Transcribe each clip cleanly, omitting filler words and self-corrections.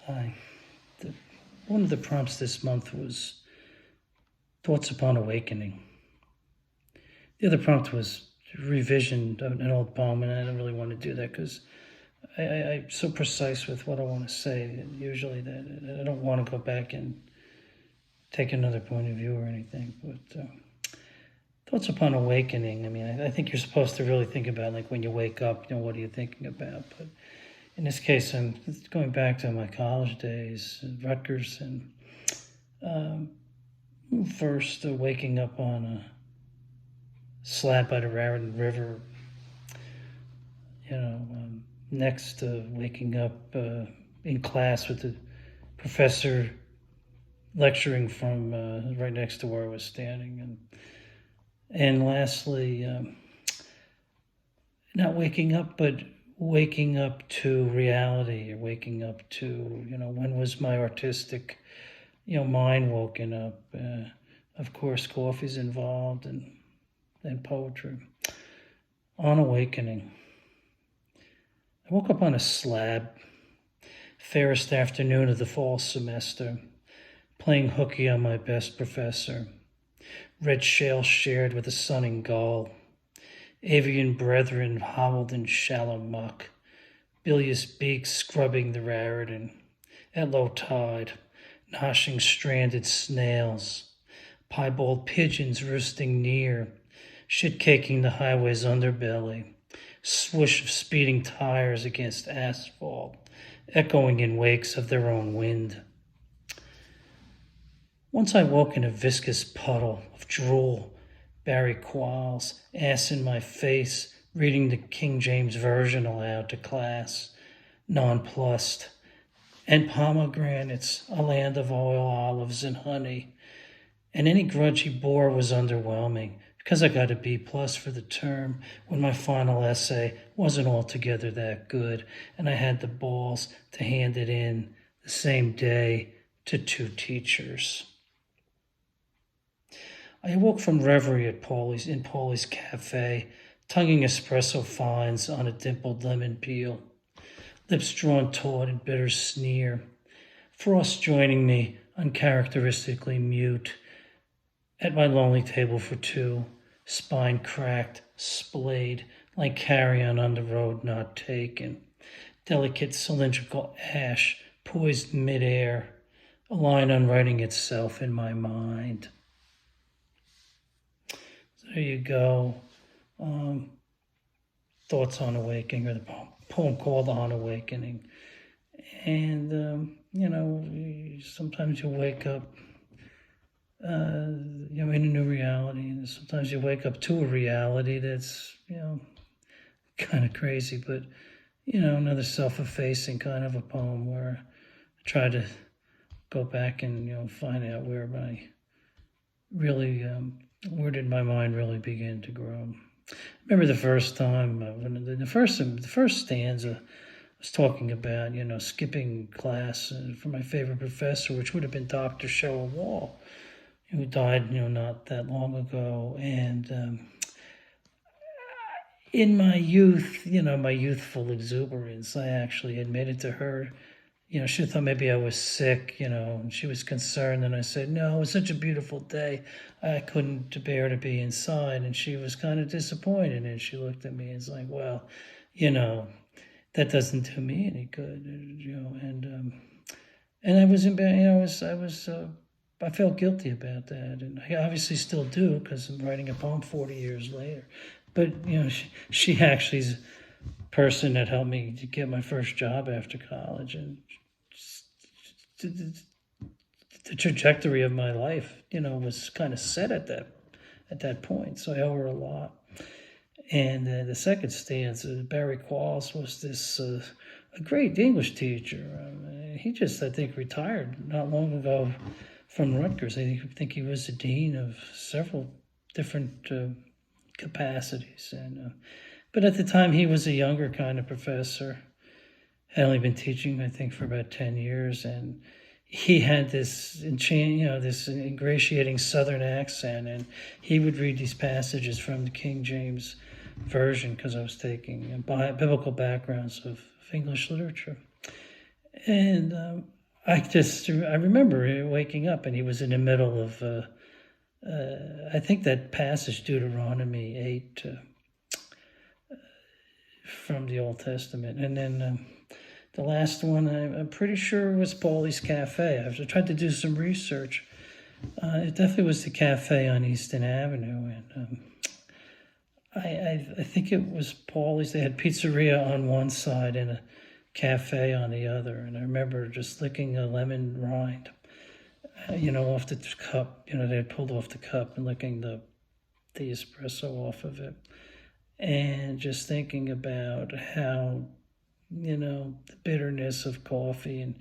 Hi. The, One of the prompts this month was Thoughts Upon Awakening. The other prompt was revision of an old poem, and I don't really want to do that because I'm so precise with what I want to say usually that I don't want to go back and take another point of view or anything. But Thoughts Upon Awakening, I mean, I think you're supposed to really think about, like, when you wake up, what are you thinking about? But in this case, I'm going back to my college days at Rutgers, and um, first waking up on a slab by the Raritan River, next waking up in class with the professor lecturing from right next to where I was standing, and lastly, not waking up, but waking up to reality, or waking up to, when was my artistic, mind woken up. Of course, coffee's involved, and poetry. On awakening. I woke up on a slab, fairest afternoon of the fall semester, playing hooky on my best professor. Red shale shared with the sunning gull. Avian brethren hobbled in shallow muck, bilious beaks scrubbing the Raritan. At low tide, noshing stranded snails, piebald pigeons roosting near, shit-caking the highway's underbelly, swoosh of speeding tires against asphalt, echoing in wakes of their own wind. Once I woke in a viscous puddle of drool, Barry Qualls, ass in my face, reading the King James Version aloud to class, nonplussed, and pomegranates, a land of oil, olives, and honey. And any grudge he bore was underwhelming, because I got a B+ for the term when my final essay wasn't altogether that good, and I had the balls to hand it in the same day to 2 teachers. I awoke from reverie in Paulie's cafe, tonguing espresso fines on a dimpled lemon peel, lips drawn taut in bitter sneer, frost joining me, uncharacteristically mute, at my lonely table for 2, spine cracked, splayed, like carrion on the road not taken, delicate cylindrical ash poised midair, a line unwriting itself in my mind. So there you go. Thoughts on Awakening, or the poem called On Awakening. And, sometimes you wake up in a new reality, and sometimes you wake up to a reality that's, kind of crazy, but, another self-effacing kind of a poem where I try to go back and, find out where did my mind really begin to grow. I remember the first time, when the first stanza was talking about, skipping class for my favorite professor, which would have been Dr. Sherrill Wall, who died, not that long ago. And in my youth, my youthful exuberance, I actually admitted to her, she thought maybe I was sick, and she was concerned. And I said, no, it was such a beautiful day. I couldn't bear to be inside. And she was kind of disappointed. And she looked at me and was like, well, that doesn't do me any good, and I was embarrassed. I felt guilty about that, and I obviously still do because I'm writing a poem 40 years later. But she actually is a person that helped me to get my first job after college, and the trajectory of my life, was kind of set at that point. So I owe her a lot. And the second stanza, Barry Qualls was this a great English teacher. He just, I think, retired not long ago from Rutgers. I think he was the dean of several different capacities. But at the time, he was a younger kind of professor. Had only been teaching, I think, for about 10 years, and he had this this ingratiating Southern accent, and he would read these passages from the King James Version because I was taking biblical backgrounds of English literature. And I remember waking up and he was in the middle of, I think that passage, Deuteronomy 8, from the Old Testament. And then the last one, I'm pretty sure was Paulie's Cafe. I tried to do some research. It definitely was the cafe on Easton Avenue. And I think it was Paulie's. They had pizzeria on one side and a cafe on the other. And I remember just licking a lemon rind, off the cup. They had pulled off the cup and licking the espresso off of it. And just thinking about how, the bitterness of coffee and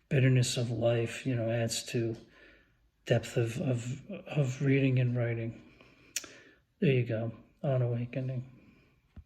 bitterness of life, adds to depth of reading and writing. There you go, on awakening.